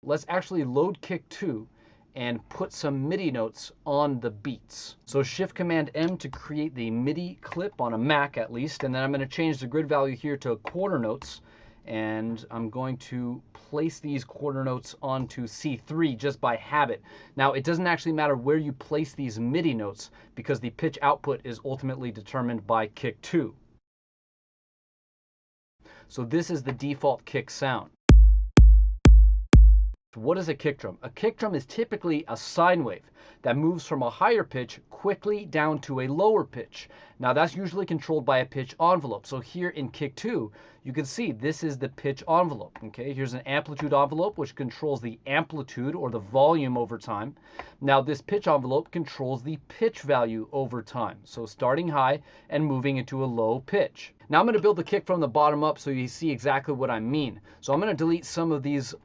Let's actually load kick 2 and put some MIDI notes on the beats. So Shift Command M to create the MIDI clip on a Mac at least, and then I'm going to change the grid value here to quarter notes, and I'm going to place these quarter notes onto C3 just by habit. Now it doesn't actually matter where you place these MIDI notes because the pitch output is ultimately determined by kick 2. So this is the default kick sound. What is a kick drum? A kick drum is typically a sine wave that moves from a higher pitch quickly down to a lower pitch. Now that's usually controlled by a pitch envelope. So here in kick 2, you can see this is the pitch envelope. Okay, here's an amplitude envelope which controls the amplitude or the volume over time. Now this pitch envelope controls the pitch value over time. So starting high and moving into a low pitch. Now I'm going to build the kick from the bottom up so you see exactly what I mean. So I'm going to delete some of these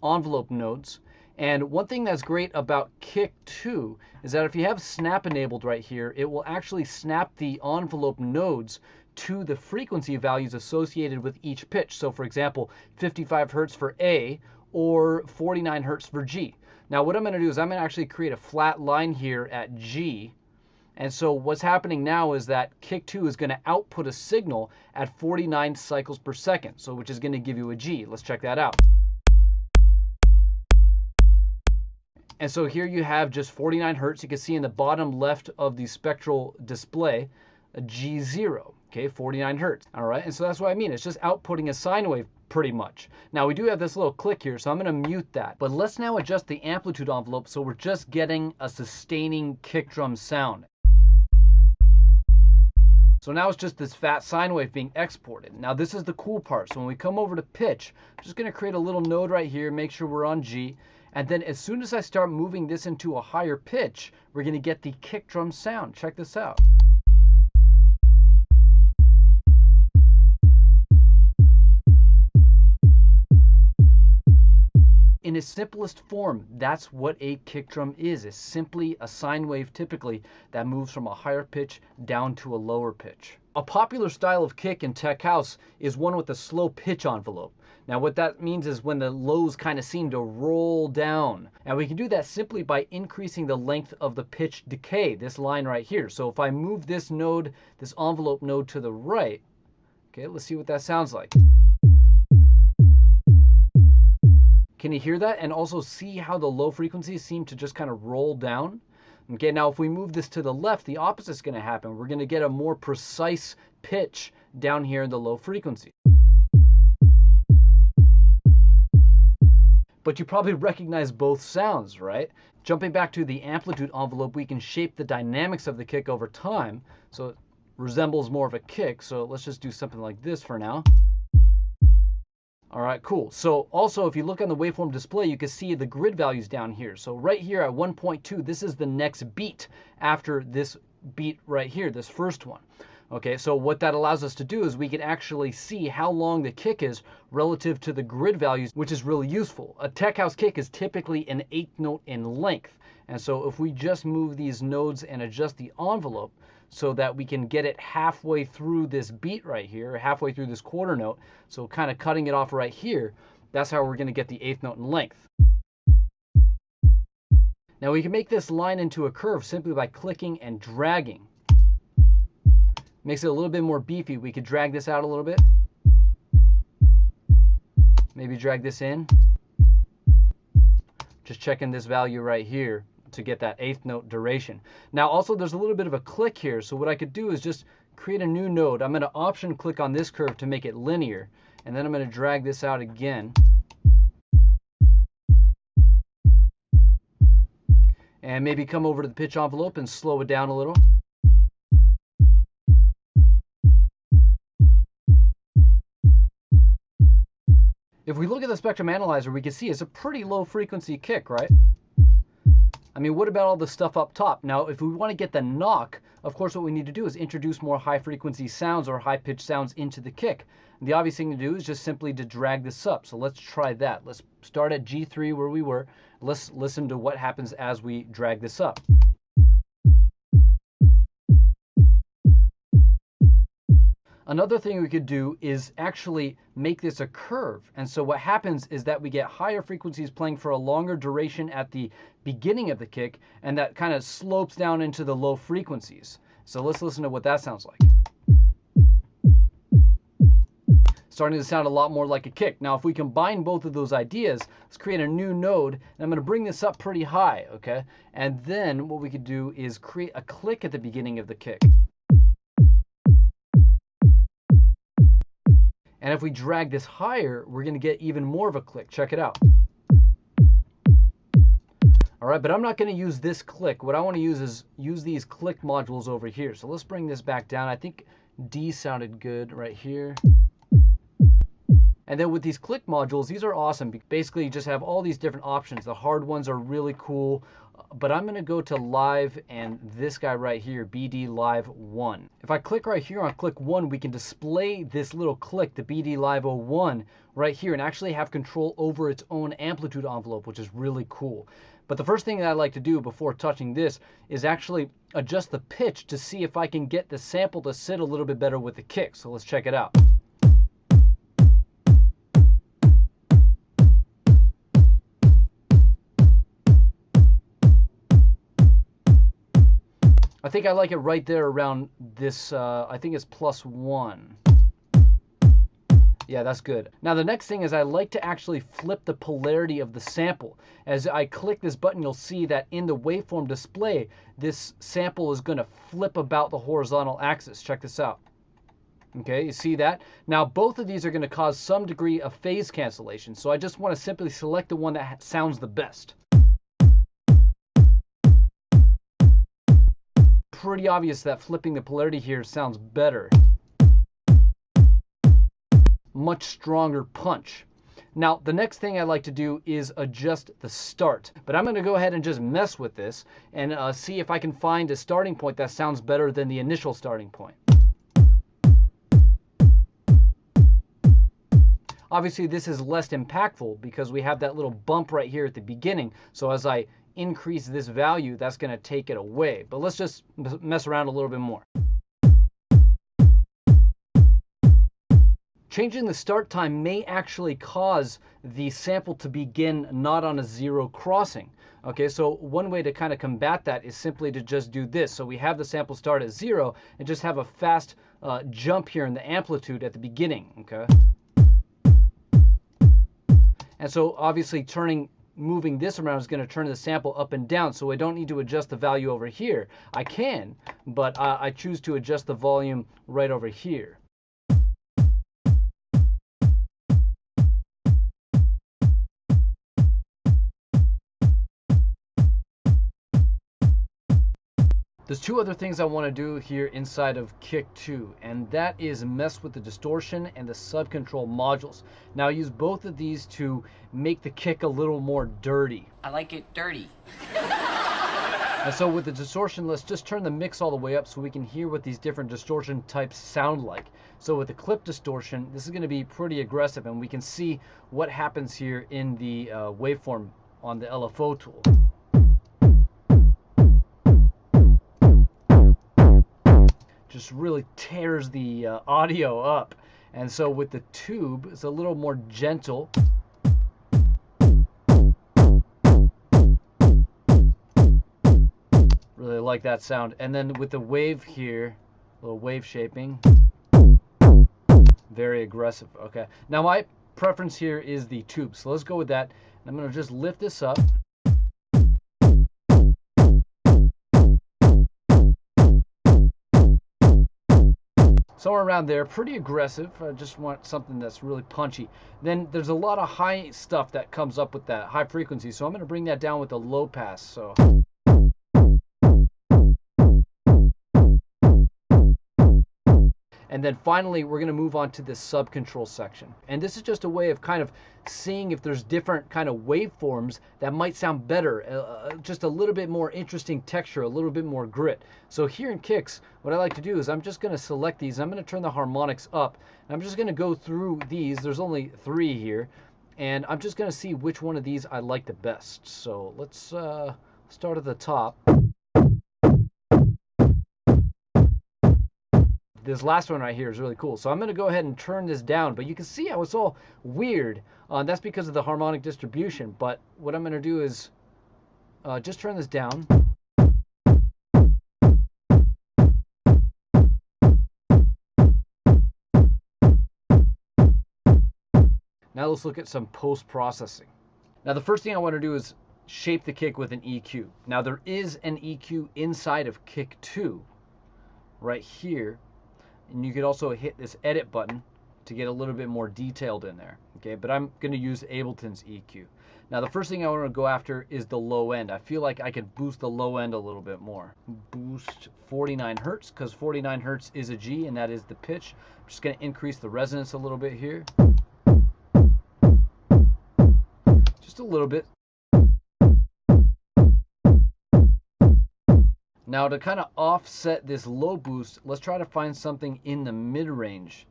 envelope nodes. And one thing that's great about kick 2 is that if you have snap enabled right here, it will actually snap the envelope nodes to the frequency values associated with each pitch. So for example, 55 hertz for A or 49 hertz for G. Now what I'm going to do is I'm going to actually create a flat line here at G. And so what's happening now is that kick 2 is going to output a signal at 49 cycles per second, so which is going to give you a G. Let's check that out. And so here you have just 49 hertz. You can see in the bottom left of the spectral display a G0, okay, 49 hertz. All right, and so that's what I mean. It's just outputting a sine wave pretty much. Now we do have this little click here, so I'm going to mute that. But let's now adjust the amplitude envelope so we're just getting a sustaining kick drum sound. So now it's just this fat sine wave being exported. Now this is the cool part. So when we come over to pitch, I'm just going to create a little node right here, make sure we're on G. And then as soon as I start moving this into a higher pitch, we're going to get the kick drum sound. Check this out. In its simplest form, that's what a kick drum is. It's simply a sine wave typically that moves from a higher pitch down to a lower pitch. A popular style of kick in tech house is one with a slow pitch envelope. Now what that means is when the lows kind of seem to roll down. And we can do that simply by increasing the length of the pitch decay, this line right here. So if I move this node, this envelope node to the right, okay, let's see what that sounds like. Can you hear that? And also see how the low frequencies seem to just kind of roll down? Okay, now if we move this to the left, the opposite is going to happen. We're going to get a more precise pitch down here in the low frequency. But you probably recognize both sounds, right? Jumping back to the amplitude envelope, we can shape the dynamics of the kick over time. So it resembles more of a kick. So let's just do something like this for now. All right, cool. So also, if you look on the waveform display, you can see the grid values down here. So right here at 1.2, this is the next beat after this beat right here, this first one. Okay, so what that allows us to do is we can actually see how long the kick is relative to the grid values, which is really useful. A tech house kick is typically an 1/8 note in length. And so if we just move these nodes and adjust the envelope so that we can get it halfway through this beat right here, halfway through this quarter note, so kind of cutting it off right here, that's how we're going to get the 1/8 note in length. Now we can make this line into a curve simply by clicking and dragging. Makes it a little bit more beefy. We could drag this out a little bit. Maybe drag this in. Just checking this value right here to get that 1/8 note duration. Now also there's a little bit of a click here. So what I could do is just create a new node. I'm going to option click on this curve to make it linear. And then I'm going to drag this out again. And maybe come over to the pitch envelope and slow it down a little. If we look at the spectrum analyzer, we can see it's a pretty low frequency kick, right? I mean, what about all the stuff up top? Now, if we want to get the knock, of course, what we need to do is introduce more high frequency sounds or high pitched sounds into the kick. And the obvious thing to do is just simply to drag this up. So let's try that. Let's start at G3 where we were. Let's listen to what happens as we drag this up. Another thing we could do is actually make this a curve. And so what happens is that we get higher frequencies playing for a longer duration at the beginning of the kick, and that kind of slopes down into the low frequencies. So let's listen to what that sounds like. Starting to sound a lot more like a kick. Now, if we combine both of those ideas, let's create a new node, and I'm going to bring this up pretty high, okay? And then what we could do is create a click at the beginning of the kick. And if we drag this higher, we're going to get even more of a click. Check it out. All right, but I'm not going to use this click. What I want to use is use these click modules over here. So let's bring this back down. I think D sounded good right here. And then with these click modules, these are awesome. Basically, you just have all these different options. The hard ones are really cool, but I'm going to go to live and this guy right here, BD Live 1. If I click right here on click 1, we can display this little click, the BD Live 01, right here, and actually have control over its own amplitude envelope, which is really cool. But the first thing that I like to do before touching this is actually adjust the pitch to see if I can get the sample to sit a little bit better with the kick. So let's check it out. I think I like it right there around this, I think it's +1. Yeah, that's good. Now the next thing is I like to actually flip the polarity of the sample. As I click this button, you'll see that in the waveform display, this sample is going to flip about the horizontal axis. Check this out. Okay, you see that? Now both of these are going to cause some degree of phase cancellation. So I just want to simply select the one that sounds the best. Pretty obvious that flipping the polarity here sounds better. Much stronger punch. Now the next thing I like to do is adjust the start, but I'm going to go ahead and just mess with this and see if I can find a starting point that sounds better than the initial starting point. Obviously this is less impactful because we have that little bump right here at the beginning, so as I increase this value, that's going to take it away. But let's just mess around a little bit more. Changing the start time may actually cause the sample to begin not on a zero crossing. Okay, so one way to kind of combat that is simply to just do this. So we have the sample start at 0 and just have a fast jump here in the amplitude at the beginning. Okay, and so obviously moving this around is going to turn the sample up and down, so I don't need to adjust the value over here. I can, but I choose to adjust the volume right over here. There's two other things I want to do here inside of Kick 2, and that is mess with the distortion and the sub-control modules. Now I use both of these to make the kick a little more dirty. I like it dirty. And so with the distortion, let's just turn the mix all the way up so we can hear what these different distortion types sound like. So with the clip distortion, this is going to be pretty aggressive, and we can see what happens here in the waveform on the LFO tool. Just really tears the audio up. And so with the tube, it's a little more gentle. Really like that sound. And then with the wave here, little wave shaping, very aggressive. Okay, now my preference here is the tube, so let's go with that. And I'm going to just lift this up. Somewhere around there, pretty aggressive. I just want something that's really punchy. Then there's a lot of high stuff that comes up with that, high frequency, so I'm going to bring that down with a low pass. So and then finally, we're going to move on to the sub-control section. And this is just a way of kind of seeing if there's different kind of waveforms that might sound better, just a little bit more interesting texture, a little bit more grit. So here in Kicks, what I like to do is I'm just going to select these. I'm going to turn the harmonics up. And I'm just going to go through these. There's only 3 here. And I'm just going to see which one of these I like the best. So let's start at the top. this last one right here is really cool. So I'm going to go ahead and turn this down, but you can see how it's all weird. That's because of the harmonic distribution. But what I'm going to do is just turn this down. Now let's look at some post-processing. Now the first thing I want to do is shape the kick with an EQ. Now there is an EQ inside of Kick 2 right here, and you could also hit this edit button to get a little bit more detailed in there. Okay, but I'm going to use Ableton's EQ. Now the first thing I want to go after is the low end. I feel like I could boost the low end a little bit more. Boost 49 hertz because 49 hertz is a G and that is the pitch. I'm just going to increase the resonance a little bit here. Just a little bit. Now to kind of offset this low boost, let's try to find something in the mid-range.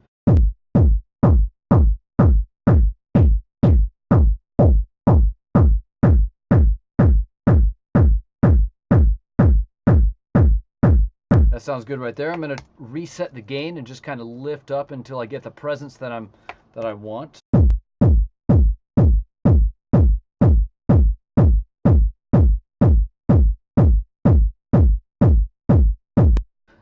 That sounds good right there. I'm going to reset the gain and just kind of lift up until I get the presence that I want.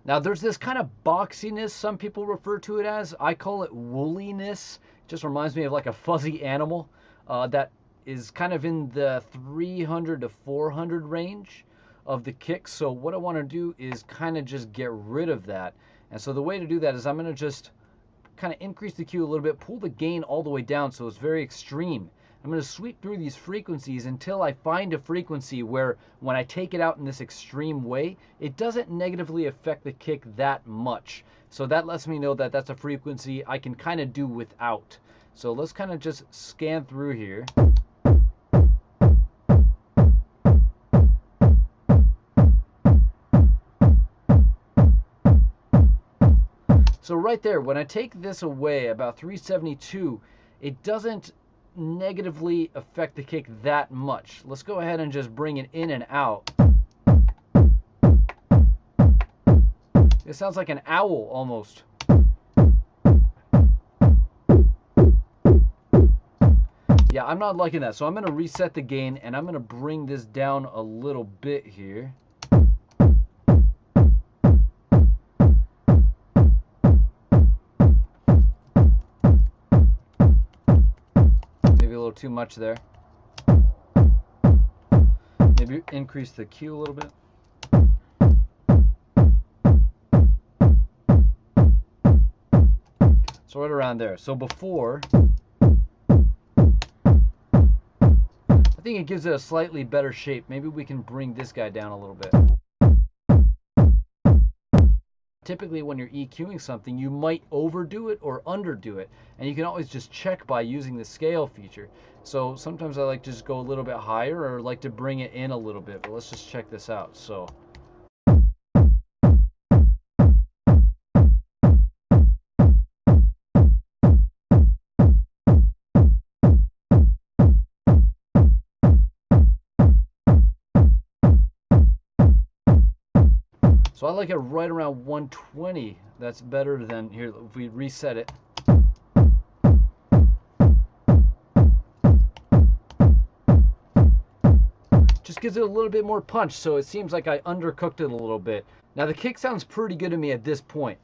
Now there's this kind of boxiness, some people refer to it as. I call it wooliness. It just reminds me of like a fuzzy animal that is kind of in the 300 to 400 range of the kick. So what I want to do is kind of just get rid of that. And so the way to do that is I'm going to just kind of increase the Q a little bit, pull the gain all the way down so it's very extreme. I'm going to sweep through these frequencies until I find a frequency where when I take it out in this extreme way, it doesn't negatively affect the kick that much. So that lets me know that that's a frequency I can kind of do without. So let's kind of just scan through here. So right there, when I take this away, about 372, it doesn't negatively affect the kick that much. Let's go ahead and just bring it in and out. It sounds like an owl almost. Yeah, I'm not liking that. So I'm going to reset the gain and I'm going to bring this down a little bit here. Too much there. Maybe increase the Q a little bit. So right around there. So before, I think it gives it a slightly better shape. Maybe we can bring this guy down a little bit. Typically when you're EQing something, you might overdo it or underdo it, and you can always just check by using the scale feature. So sometimes I like to just go a little bit higher or like to bring it in a little bit, but let's just check this out. So So I like it right around 120. That's better than here. If we reset it. Just gives it a little bit more punch, so it seems like I undercooked it a little bit. Now the kick sounds pretty good to me at this point.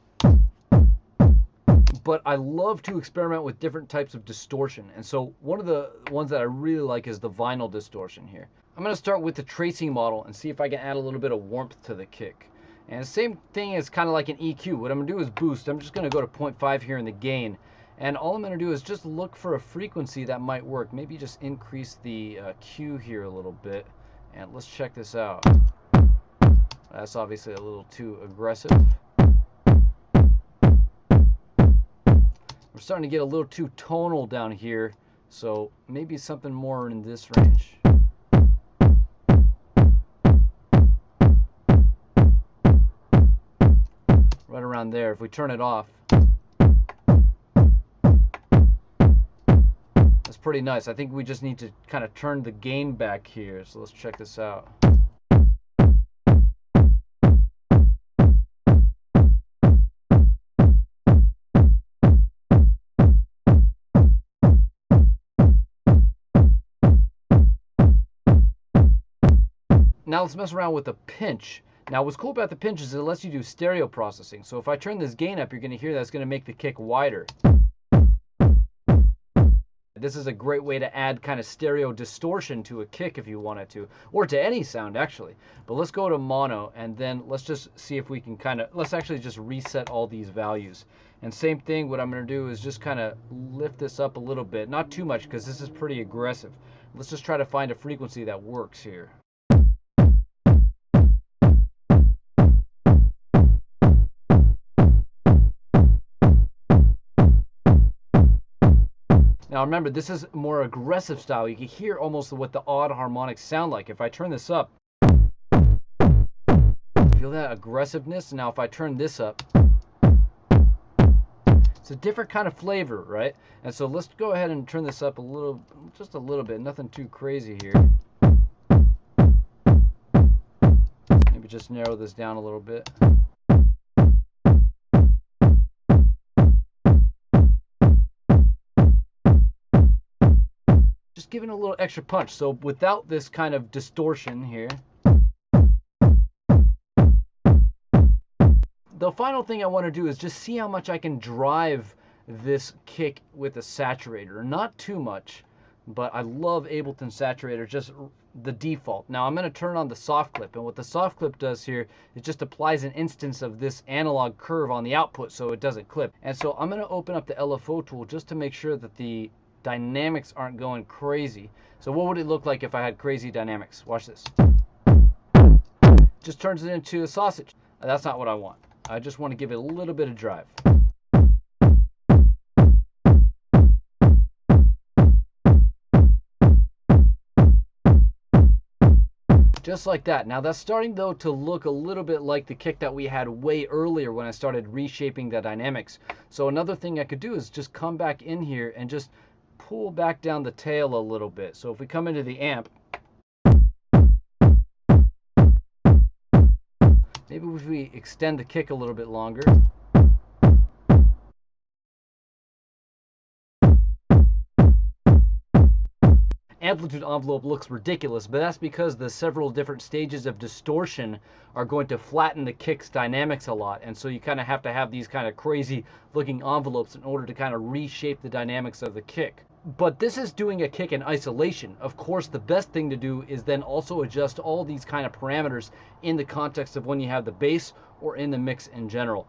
But I love to experiment with different types of distortion. And so one of the ones that I really like is the vinyl distortion here. I'm going to start with the tracing model and see if I can add a little bit of warmth to the kick. And the same thing is kind of like an EQ. What I'm going to do is boost. I'm just going to go to 0.5 here in the gain. And all I'm going to do is just look for a frequency that might work. Maybe just increase the Q here a little bit. And let's check this out. That's obviously a little too aggressive. We're starting to get a little too tonal down here. So maybe something more in this range. Right around there. If we turn it off, that's pretty nice. I think we just need to kind of turn the gain back here. So let's check this out. Now let's mess around with the pinch. Now what's cool about the pinch is it lets you do stereo processing. So if I turn this gain up, you're going to hear that's going to make the kick wider. This is a great way to add kind of stereo distortion to a kick if you wanted to, or to any sound actually. But let's go to mono, and then let's just see if we can let's actually just reset all these values. And same thing, what I'm going to do is just kind of lift this up a little bit, not too much because this is pretty aggressive. Let's just try to find a frequency that works here. Now remember, this is more aggressive style. You can hear almost what the odd harmonics sound like. If I turn this up, feel that aggressiveness? Now if I turn this up, it's a different kind of flavor, right? And so let's go ahead and turn this up a little, just a little bit, nothing too crazy here. Maybe just narrow this down a little bit. Just giving a little extra punch. So without this kind of distortion here. The final thing I want to do is just see how much I can drive this kick with a saturator. Not too much, but I love Ableton Saturator, just the default. Now I'm going to turn on the soft clip, and what the soft clip does here, it just applies an instance of this analog curve on the output so it doesn't clip. And so I'm going to open up the LFO tool just to make sure that the dynamics aren't going crazy. So what would it look like if I had crazy dynamics? Watch this. Just turns it into a sausage. That's not what I want. I just want to give it a little bit of drive. Just like that. Now that's starting though to look a little bit like the kick that we had way earlier when I started reshaping the dynamics. So another thing I could do is just come back in here and just pull back down the tail a little bit. So if we come into the amp, maybe if we extend the kick a little bit longer. Amplitude envelope looks ridiculous, but that's because the several different stages of distortion are going to flatten the kick's dynamics a lot, and so you kind of have to have these kind of crazy looking envelopes in order to kind of reshape the dynamics of the kick. But this is doing a kick in isolation. Of course, the best thing to do is then also adjust all these kind of parameters in the context of when you have the bass or in the mix in general.